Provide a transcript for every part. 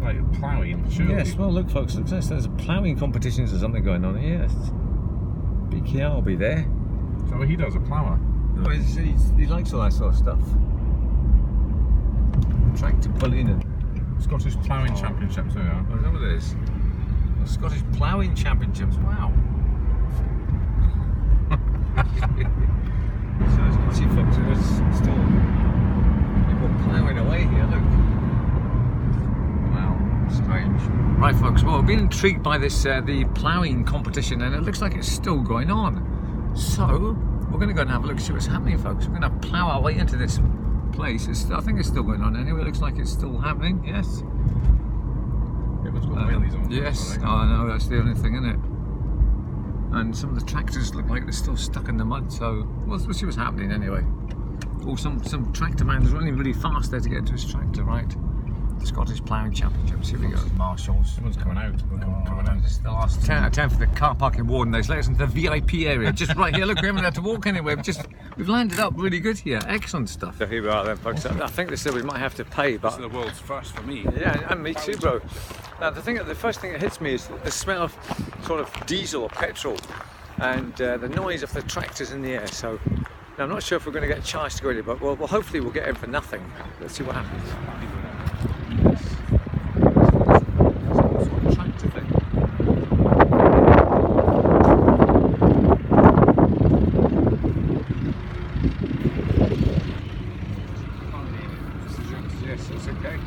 like ploughing, surely. Yes, well look folks, there's ploughing competitions or something going on here. Yes. Big Kia will be there. So he does, a plougher? No, he likes all that sort of stuff. Tractor pulling and... Scottish Ploughing Championships, there we are. Oh, is that what it is? The Scottish Ploughing Championships, wow. So as you can see folks, there's still people ploughing away here, look. Wow, strange. Right folks, well I've been intrigued by this, the ploughing competition, and it looks like it's still going on. So, we're going to go and have a look, see what's happening folks. We're going to plough our way into this place. I think it's still going on anyway, it looks like it's still happening, yes. Everyone's got wheelies on. Yes, I know, that's the only thing, isn't it? And some of the tractors look like they're still stuck in the mud, so we'll see what's happening anyway. Oh, some tractor man's running really fast there to get into his tractor, right? The Scottish Ploughing Championships, here we go. Marshals, someone's coming out. Coming out. It's the last 10 out of 10 for the car parking warden. They let us into the VIP area, just right here. Look, we haven't had to walk anywhere. We've landed up really good here. Excellent stuff. So here we are then, folks. I think they said we might have to pay, but... This is the world's first for me. Yeah, and me too, bro. Now, the first thing that hits me is the smell of sort of diesel or petrol, and the noise of the tractors in the air. So, now, I'm not sure if we're going to get charged to go in, but well, hopefully we'll get in for nothing. Let's see what happens. Tractor thing. Yes, it's okay.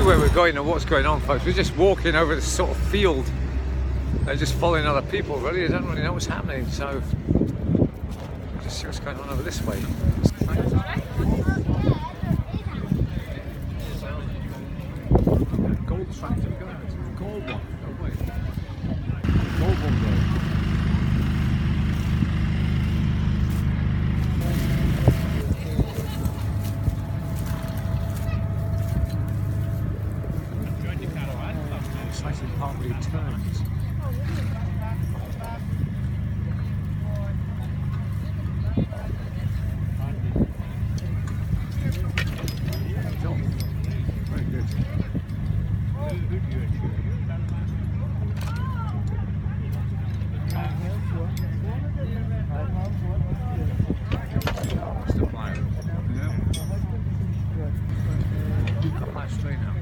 Where we're going and what's going on, folks. We're just walking over this sort of field and just following other people, really. I don't really know what's happening, so we'll just see what's going on over this way. Gold tractor, we're going to the gold one. Oh wait, gold one though. Slightly partly turns. Very good. Still flying. Yeah. Got my straight now.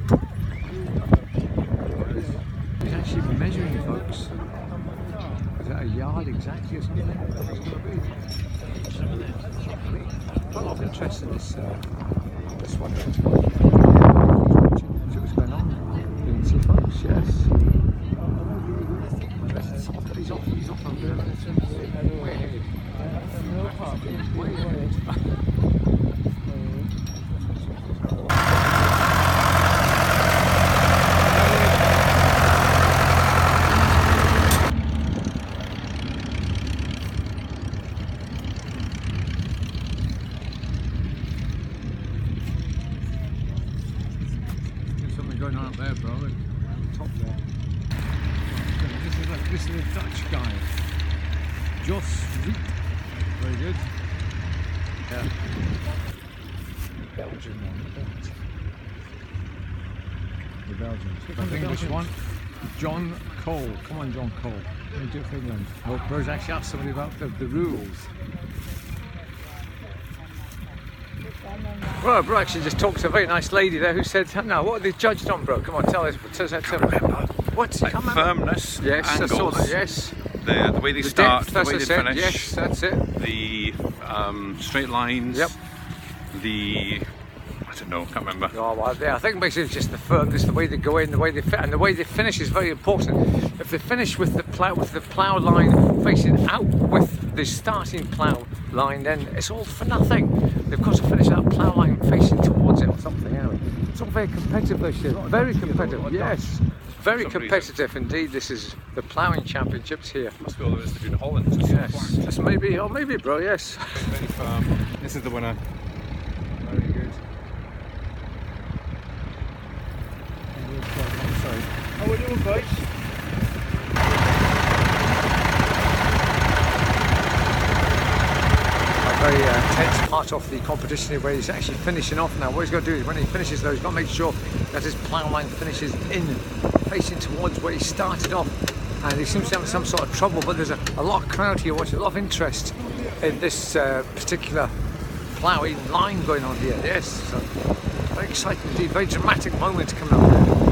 He's actually measuring, folks. Is that a yard exactly or something? That's what it's going to be. Quite a lot of interest in this one. See what's going on. You can see, folks, yes. He's off on there. Way ahead. Way ahead. Going on up there, bro, top there. This is a Dutch guy, Jos Riet. Very good. Yeah. Belgian one. The Belgians. The English one. John Cole. Come on, John Cole. What do you do for England? Well, Bro's actually asked somebody about the rules. Well, bro actually just talked to a very nice lady there who said, no, what are they judged on, bro? Come on, tell us. What? Like firmness, yes, angles, I saw that, yes. The way they start, depth, the way they finish. Yes, that's it. The straight lines. Yep. The I don't know, can't remember. Oh, well, yeah, I think basically it's just the firmness, the way they go in, the way they fit, and the way they finish is very important. If they finish with the plough line facing out with the starting plough line, then it's all for nothing. They've got to finish that plough line facing towards it or something. Anyway, it's all very competitive this year. Very competitive, yes. Very competitive indeed. This is the ploughing championships here. Must be all there is to do in Holland. Yes, just maybe, or maybe, bro. Yes. Very firm. This is the winner. Very good. How are we doing, guys? A very tense part of the competition where he's actually finishing off now. What he's got to do is when he finishes though, he's got to make sure that his plough line finishes in, facing towards where he started off. And he seems to have some sort of trouble, but there's a lot of crowd here watching, a lot of interest in this particular ploughing line going on here. Yes, so very exciting indeed, very dramatic moment coming up.